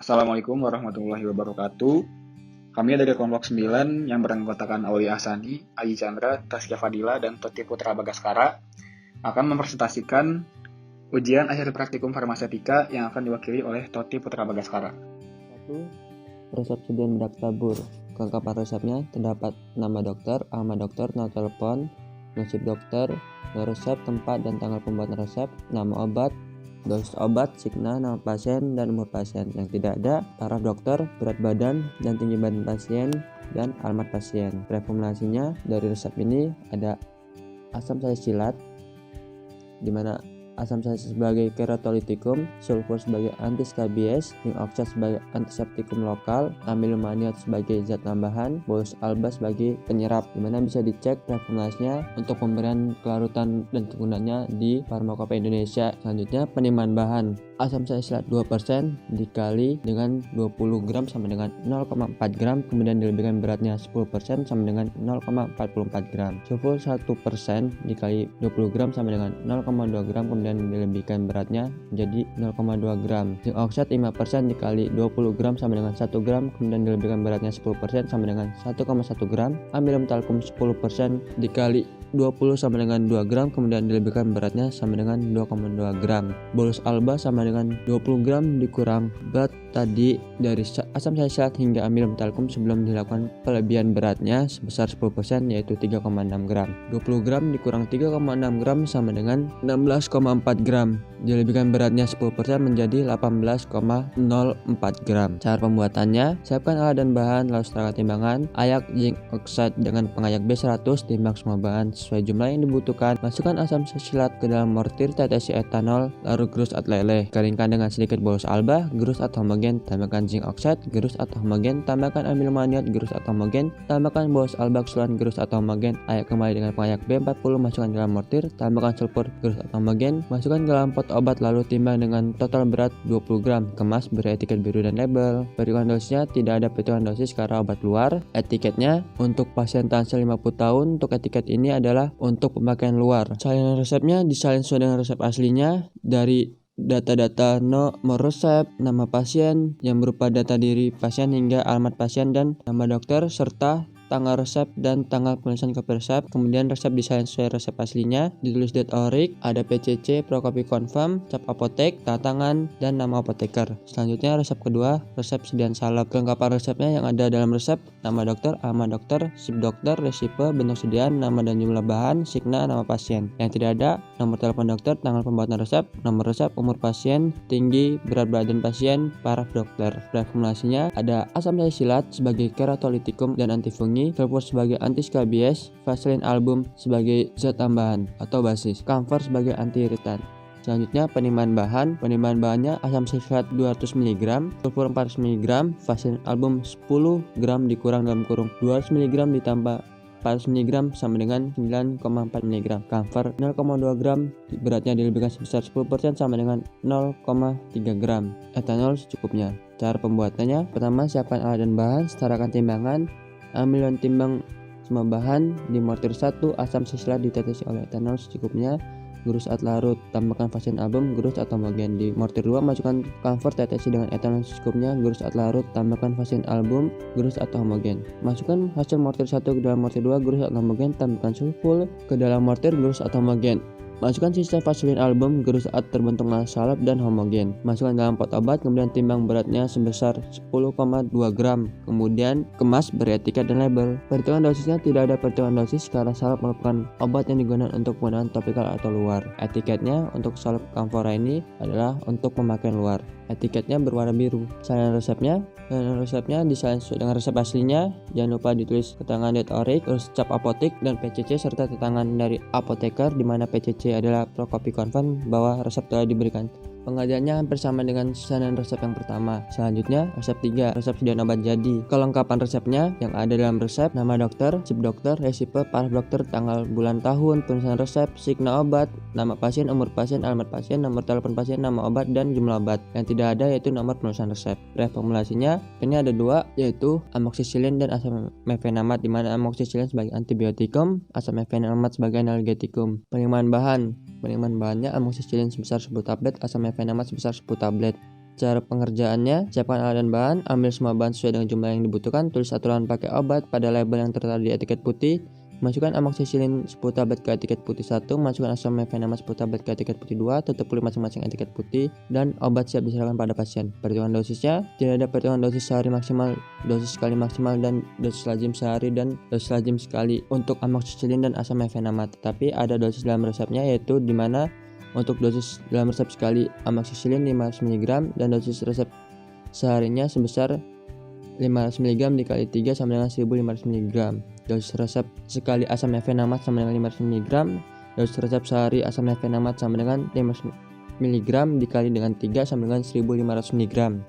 Assalamualaikum warahmatullahi wabarakatuh. Kami dari kelompok 9 yang beranggotakan Aulia Ahsani, Ayi Chandra, Taskia Fadila, dan Toti Putra Bagaskara akan mempresentasikan ujian akhir praktikum farmasetika yang akan diwakili oleh Toti Putra Bagaskara. 1. Resep sediaan bedak tabur. Kelengkapan resepnya terdapat nama dokter, alamat dokter, nomor telepon, nasib dokter, nomor resep, tempat dan tanggal pembuatan resep, nama obat, dosis obat, signa, nama pasien, dan umur pasien. Yang tidak ada, taraf dokter, berat badan dan tinggi badan pasien, dan alamat pasien. Reformulasinya dari resep ini ada asam salisilat, di mana asam salisilat sebagai keratolitikum, sulfur sebagai antiskabies, zinc oxide sebagai antiseptikum lokal, amilum maniat sebagai zat tambahan, bolus alba sebagai penyerap, dimana bisa dicek reformulasinya untuk pemberian kelarutan dan kegunaannya di Farmakopeia Indonesia. Selanjutnya penerimaan bahan. Asam salisilat 2% dikali dengan 20 gram sama dengan 0,4 gram, kemudian dilebihkan beratnya 10% sama dengan 0,44 gram. Sulfur 1% dikali 20 gram sama dengan 0,2 gram, kemudian dilebihkan beratnya menjadi 0,2 gram. Zinc oxide 5% dikali 20 gram sama dengan 1 gram, kemudian dilebihkan beratnya 10% sama dengan 1,1 gram. Amilum talkum 10% dikali 20 sama dengan 2 gram, kemudian dilebihkan beratnya sama dengan 2,2 gram. Bolus alba sama dengan 20 gram dikurang berat tadi dari asam salisilat hingga amilum talkum sebelum dilakukan pelebihan beratnya sebesar 10%, yaitu 3,6 gram. 20 gram dikurang 3,6 gram sama dengan 16,4 gram. Dilebihkan beratnya 10% menjadi 18,04 gram. Cara pembuatannya, siapkan alat dan bahan, lalu setelah timbangan, ayak zinc oxide dengan pengayak B100, timbang semua bahan sesuai jumlah yang dibutuhkan. Masukkan asam salisilat ke dalam mortir, tetesi etanol, lalu gerus atau leleh. Keringkan dengan sedikit bolus alba, gerus atau homogen, tambahkan zinc oxide, gerus atau homogen, tambahkan amilum maniat, gerus atau homogen, tambahkan bolus alba keseluruhan, gerus atau homogen. Ayak kembali dengan pengayak B40, masukkan ke dalam mortir, tambahkan sulfur, gerus atau homogen, masukkan ke dalam pot obat, lalu timbang dengan total berat 20 gram. Kemas, beri etiket biru dan label. Perhitungan dosisnya tidak ada perhitungan dosis karena obat luar. Etiketnya untuk pasien tansel 50 tahun, untuk etiket ini adalah untuk pemakaian luar. Salinan resepnya disalin sesuai dengan resep aslinya dari data-data nomor resep, nama pasien yang berupa data diri pasien hingga alamat pasien dan nama dokter, serta tanggal resep dan tanggal penulisan kopi resep. Kemudian resep disalin sesuai resep aslinya, ditulis date orik, ada PCC, Prokopi confirm, cap apotek, tanda tangan, dan nama apoteker. Selanjutnya resep kedua, resep sediaan salep. Kelengkapan resepnya yang ada dalam resep: nama dokter, alamat dokter, sip dokter, resipe, bentuk sediaan, nama dan jumlah bahan, signa, nama pasien. Yang tidak ada, nomor telepon dokter, tanggal pembuatan resep, nomor resep, umur pasien, tinggi, berat badan pasien, paraf dokter. Reformulasinya ada asam salisilat sebagai keratolitikum dan antifungi, sulfur sebagai antiskabies, vaselin album sebagai zat tambahan atau basis, camphor sebagai antiiritan. Selanjutnya penerimaan bahan. Penerimaan bahannya asam salisilat 200 mg, sulfur 400 mg, vaselin album 10 gram dikurang dalam kurung 200 mg ditambah 400 mg sama dengan 9,4 mg. Camphor 0,2 gram, beratnya dilebihkan sebesar 10% sama dengan 0,3 gram. Etanol secukupnya. Cara pembuatannya, pertama siapkan alat dan bahan, setarakan timbangan, ambil dan timbang semua bahan. Di mortir 1, asam salisilat ditetesi oleh etanol secukupnya, gerus atau larut, tambahkan vaselin album, gerus atau homogen. Di mortir 2, masukkan camphor, tetesi dengan etanol secukupnya, gerus atau larut, tambahkan vaselin album, gerus atau homogen. Masukkan hasil mortir 1 ke dalam mortir 2, gerus atau homogen, tambahkan sulfur ke dalam mortir, gerus atau homogen. Masukkan sisa vaselin album, gerus atau terbentuklah salep dan homogen. Masukkan dalam pot obat, kemudian timbang beratnya sebesar 10,2 gram. Kemudian kemas, beri etiket dan label. Perhitungan dosisnya tidak ada perhitungan dosis karena salep merupakan obat yang digunakan untuk penggunaan topikal atau luar. Etiketnya untuk salep camphora ini adalah untuk pemakaian luar. Etiketnya berwarna biru. Salinan resepnya disalin sesuai dengan resep aslinya. Jangan lupa ditulis keterangan date orik, terus cap apotek dan PCC serta keterangan dari apoteker, di mana PCC adalah Prokopi confirm bahwa resep telah diberikan. Pengerjaannya hampir sama dengan salinan resep yang pertama. Selanjutnya, resep 3, resep sediaan obat jadi. Kelengkapan resepnya yang ada dalam resep: nama dokter, sip dokter, resipe, paraf dokter, tanggal, bulan, tahun, penulisan resep, signa obat, nama pasien, umur pasien, alamat pasien, nomor telepon pasien, nama obat, dan jumlah obat. Yang tidak ada yaitu nomor penulisan resep. Reformulasinya ini ada 2, yaitu amoxicillin dan asam mefenamat, di mana amoxicillin sebagai antibiotikum, asam mefenamat sebagai analgetikum. Penerimaan bahannya amoxicillin sebesar 10 tablet, asam mefenamat sebesar 10 tablet. Cara pengerjaannya, siapkan alat dan bahan, ambil semua bahan sesuai dengan jumlah yang dibutuhkan, tulis aturan pakai obat pada label yang tertera di etiket putih, masukkan amoxicillin 10 tablet ke etiket putih 1, masukkan asam mefenamate 10 tablet ke etiket putih 2, tutup kulit masing-masing etiket putih, dan obat siap diserahkan pada pasien. Perhitungan dosisnya, tidak ada perhitungan dosis sehari maksimal, dosis sekali maksimal, dan dosis lazim sehari dan dosis lazim sekali untuk amoxicillin dan asam mefenamate. Tapi ada dosis dalam resepnya, yaitu di mana untuk dosis dalam resep sekali amoxicillin 500 mg dan dosis resep seharinya sebesar 500 mg dikali 3 sama dengan 1500 mg. Dosis resep sekali asam mefenamate sama dengan 500 mg. Dosis resep sehari asam mefenamate sama dengan 500 mg dikali dengan 3 sama dengan 1500 mg.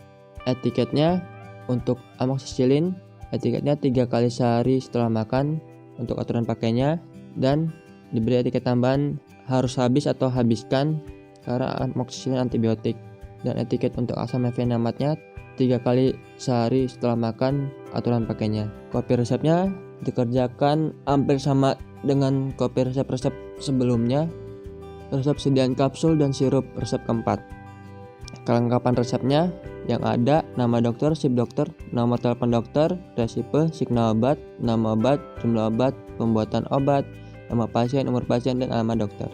Etiketnya untuk amoxicillin, etiketnya 3 kali sehari setelah makan untuk aturan pakainya, dan diberi etiket tambahan harus habis atau habiskan karena amoxicillin antibiotik. Dan etiket untuk asam mefenamate-nya 3 kali sehari setelah makan aturan pakainya. Kopi resepnya dikerjakan hampir sama dengan kopi resep-resep sebelumnya. Resep sediaan kapsul dan sirup resep keempat. Kelengkapan resepnya yang ada: nama dokter, sip dokter, nomor telepon dokter, resipe, signa obat, nama obat, jumlah obat, pembuatan obat, nama pasien, umur pasien, dan alamat dokter.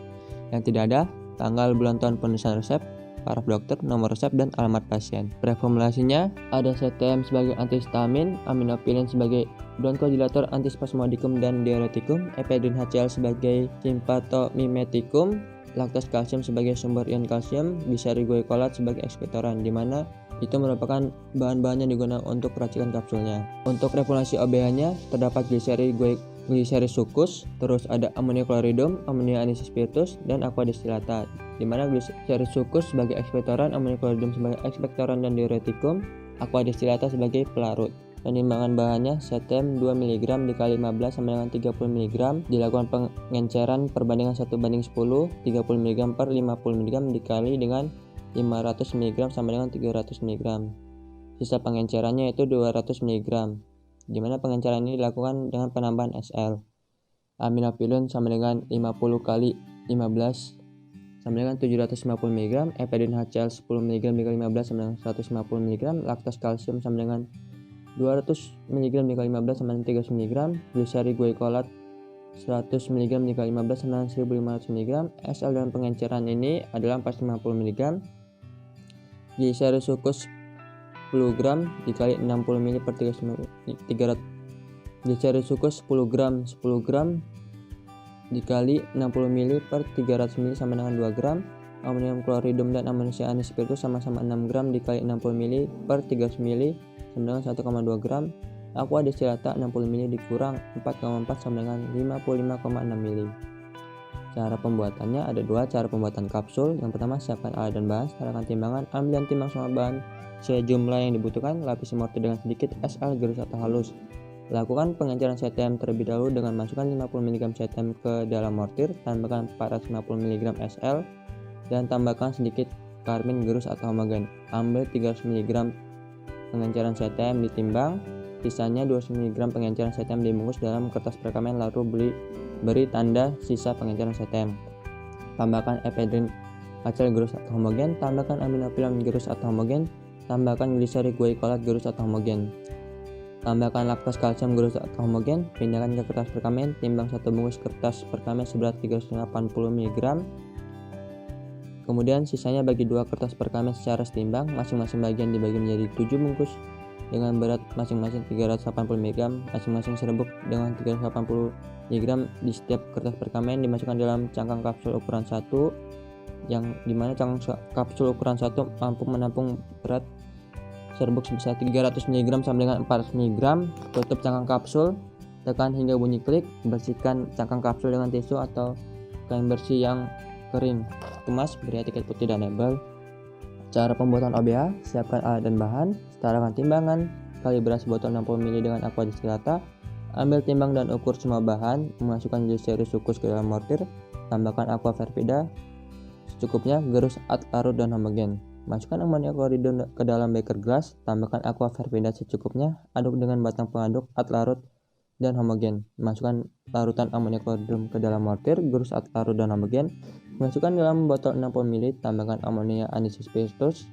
Yang tidak ada: tanggal, bulan, tahun penulisan resep, paraf dokter, nomor resep, dan alamat pasien. Preformulasinya ada CTM sebagai antihistamin, aminopilin sebagai bronchodilator, antispasmodikum dan diuretikum, ephedrine HCl sebagai sympathomimetikum, laktos kalsium sebagai sumber ion kalsium, glycerylglycolat sebagai ekspektoran, di mana itu merupakan bahan-bahan yang digunakan untuk peracikan kapsulnya. Untuk reformulasi OBH-nya terdapat glycerysucus, terus ada amonia chloridum, amonia anisospiritus, dan aqua destillata, di mana glycerysucus sebagai ekspektoran, amonia chloridum sebagai ekspektoran dan diuretikum, aqua destillata sebagai pelarut. Penimbangan bahannya CTM 2 mg dikali 15 sama dengan 30 mg, dilakukan pengenceran perbandingan 1:10, 30 mg per 50 mg dikali dengan 500 mg sama dengan 300 mg. Sisa pengencerannya yaitu 200 mg, di mana pengenceran ini dilakukan dengan penambahan SL. Aminopilin sama dengan 50 kali 15 sama dengan 750 mg, ephedrine HCl 10 mg dikali 15 sama dengan 150 mg, laktos kalsium sama dengan 200 mg dikali 15 sama dengan 300 mg, glycerylglycolat 100 mg dikali 15 sama dengan 1500 mg. SL dalam pengenceran ini adalah 450 mg. Glycerysucus 10 gram dikali 60 ml per 300. Glycerysucus 10 gram dikali 60 ml per 300 ml sama dengan 2 gram. Amonium chloridum dan amonia anisospiritus sama-sama 6 gram dikali 60 ml per 300 ml sama dengan 1,2 gram. Aqua destillata 60 ml dikurang 4,4 sama dengan 55,6 ml. Cara pembuatannya ada dua. Cara pembuatan kapsul: yang pertama, siapkan alat dan bahan, setarakan timbangan, ambil dan timbang semua bahan sejumlah yang dibutuhkan, lapisi mortir dengan sedikit SL gerus atau halus. Lakukan pengenceran CTM terlebih dahulu dengan masukkan 50 mg CTM ke dalam mortir, tambahkan 450 mg SL, dan tambahkan sedikit karmin gerus atau homogen. Ambil 300 mg pengenceran CTM ditimbang, sisanya 200 mg pengenceran CTM dibungkus dalam kertas perekaman lalu beri tanda sisa pengenceran CTM. Tambahkan ephedrine HCl gerus atau homogen, tambahkan aminopilin gerus atau homogen, tambahkan glycerylglycolat gerus atau homogen, tambahkan laktos kalsium gerus atau homogen, pindahkan ke kertas perekamen, timbang satu bungkus kertas perekamen seberat 380 mg. Kemudian sisanya bagi dua kertas perekamen secara setimbang, masing-masing bagian dibagi menjadi 7 bungkus dengan berat masing-masing 380 mg, masing-masing serbuk dengan 380 mg di setiap kertas perekamen dimasukkan dalam cangkang kapsul ukuran 1, yang dimana cangkang kapsul ukuran 1 mampu menampung berat serbuk sebesar 300 mg sama dengan 400 mg. Tutup cangkang kapsul, tekan hingga bunyi klik, bersihkan cangkang kapsul dengan tisu atau kain bersih yang kering. Kemas, beri etiket putih dan label. Cara pembuatan OBH: siapkan alat dan bahan, setarakan timbangan, kalibrasi botol 60 ml dengan aqua destillata, ambil timbang dan ukur semua bahan, memasukkan glycerysucus ke dalam mortir, tambahkan aqua fervida secukupnya, gerus, larut, dan homogen. Masukkan amonia chloridum ke dalam beker gelas, tambahkan aqua fervida secukupnya, aduk dengan batang pengaduk, larut, dan homogen. Masukkan larutan amonia chloridum ke dalam mortir, gerus, larut, dan homogen. Masukkan dalam botol 60 ml, tambahkan amonia anisospiritus,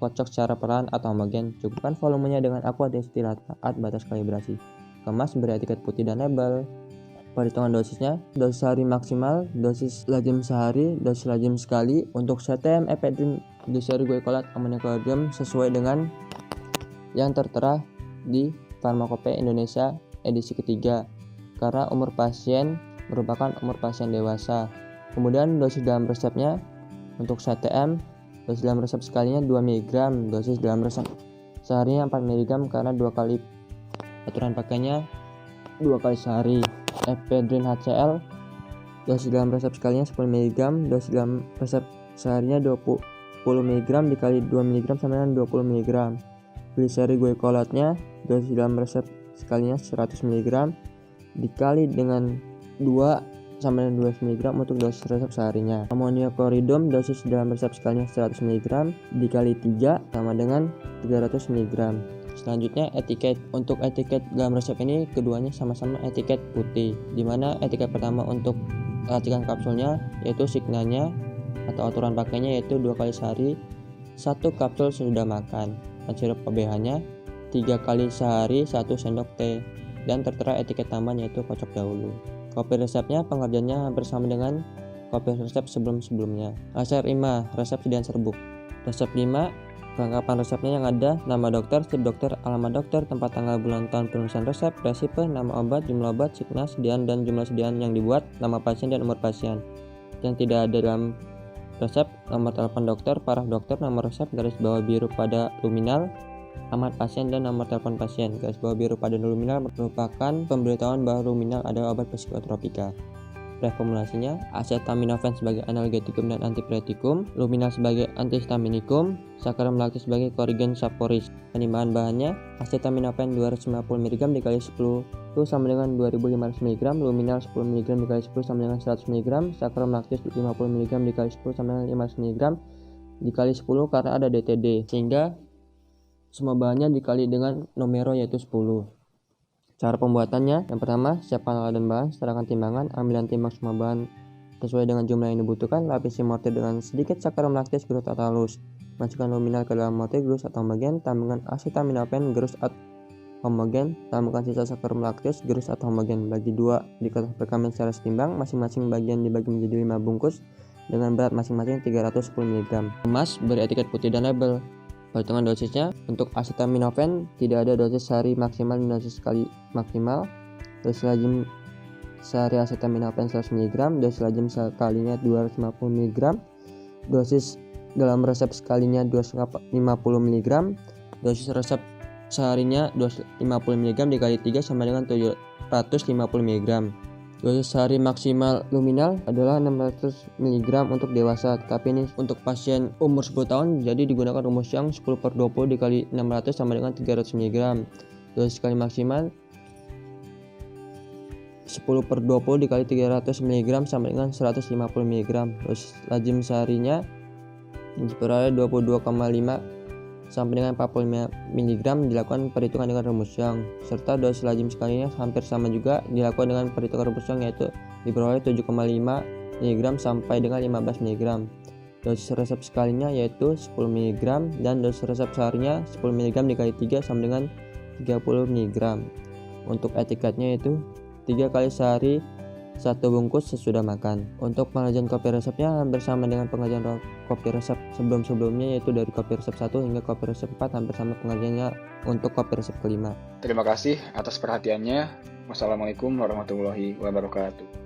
kocok secara pelan atau homogen. Cukupkan volumenya dengan aqua destilat saat batas kalibrasi. Kemas, beri etiket putih dan label. Perhitungan dosisnya, dosis sehari maksimal, dosis lazim sehari, dosis lazim sekali. Untuk CTM, ephedrine, glycerylglycolate, amonium sesuai dengan yang tertera di Farmakopeia Indonesia edisi ketiga, karena umur pasien merupakan umur pasien dewasa. Kemudian dosis dalam resepnya, untuk CTM, dosis dalam resep sekalinya 2 mg, dosis dalam resep seharinya 4 mg karena 2 kali aturan pakainya 2 kali sehari. Ephedrine HCl, dosis dalam resep sekalinya 10 mg, dosis dalam resep seharinya 20 mg dikali 2 mg sama dengan 20 mg. Glycerylglycolate-nya, dosis dalam resep sekalinya 100 mg dikali dengan 2 sama dengan 2 mg untuk dosis resep seharinya. Amoniochlorohydrin, dosis dalam resep sekalinya 100 mg dikali 3 sama dengan 300 mg. Selanjutnya etiket. Untuk etiket dalam resep ini keduanya sama-sama etiket putih, dimana etiket pertama untuk racikan kapsulnya yaitu signanya atau aturan pakainya yaitu 2 kali sehari 1 kapsul sesudah makan, dan sirup OBH-nya 3 kali sehari 1 sendok teh, dan tertera etiket tambahan yaitu kocok dahulu. Kopi resepnya pengerjaannya hampir sama dengan kopi resep sebelum-sebelumnya. Resep 5, resep sediaan serbuk. Resep 5, kelengkapan resepnya yang ada: nama dokter, sip dokter, alamat dokter, tempat tanggal bulan tahun penulisan resep, resipe, nama obat, jumlah obat, signa, sediaan dan jumlah sediaan yang dibuat, nama pasien dan umur pasien. Yang tidak ada dalam resep: nomor telepon dokter, paraf dokter, nomor resep, garis bawah biru pada luminal, alamat pasien dan nomor telepon pasien. Garis bawah biru pada luminal merupakan pemberitahuan bahwa luminal adalah obat psikotropika. Reformulasinya: acetaminophen sebagai analgetikum dan antipiretikum, luminal sebagai antihistaminikum, saccharum lactis sebagai korigen saporis. Penimbangan bahannya: acetaminophen 250 mg dikali 10 itu sama dengan 2500 mg, luminal 10 mg dikali 10 sama dengan 100 mg, saccharum lactis 50 mg dikali 10 sama dengan 500 mg dikali 10 karena ada DTD, sehingga semua bahannya dikali dengan numero yaitu 10. Cara pembuatannya: yang pertama, siapkan alat dan bahan, serahkan timbangan, ambil dan timbang semua bahan sesuai dengan jumlah yang dibutuhkan, lapisi mortir dengan sedikit saccharum lactis gerus atau halus, masukkan luminal ke dalam mortir gerus atau homogen, tambahkan acetaminophen gerus atau homogen, tambahkan sisa saccharum lactis gerus atau homogen, bagi 2 di kotak perkamen secara setimbang, masing-masing bagian dibagi menjadi 5 bungkus dengan berat masing-masing 310 mg. Kemas, beri etiket putih dan label. Perhitungan dosisnya: untuk acetaminophen tidak ada dosis sehari maksimal dan dosis sekali maksimal. Dosis lazim sehari acetaminophen 100 mg, dosis lazim sekalinya 250 mg, dosis dalam resep sekalinya 250 mg, dosis resep seharinya 250 mg dikali 3 sama dengan 750 mg. Dosis sehari maksimal luminal adalah 600 mg untuk dewasa, tapi ini untuk pasien umur 10 tahun, jadi digunakan rumus yang 10/20 dikali 600 sama dengan 300 mg. Dosis sekali maksimal 10/20 dikali 300 mg sama dengan 150 mg. Dosis lazim seharinya diperoleh 22,5 sampai dengan 45 mg, dilakukan perhitungan dengan rumus Young, serta dosis lazim sekalinya hampir sama juga dilakukan dengan perhitungan rumus Young, yaitu diperoleh 7,5 mg sampai dengan 15 mg. Dosis resep sekalinya yaitu 10 mg dan dosis resep seharinya 10 mg dikali 3 sama dengan 30 mg. Untuk etiketnya yaitu 3 kali sehari 1 bungkus sesudah makan. Untuk pengerjaan kopi resepnya hampir sama dengan pengerjaan kopi resep sebelum-sebelumnya, yaitu dari kopi resep 1 hingga kopi resep 4 hampir sama pengerjaannya untuk kopi resep kelima. Terima kasih atas perhatiannya. Wassalamualaikum warahmatullahi wabarakatuh.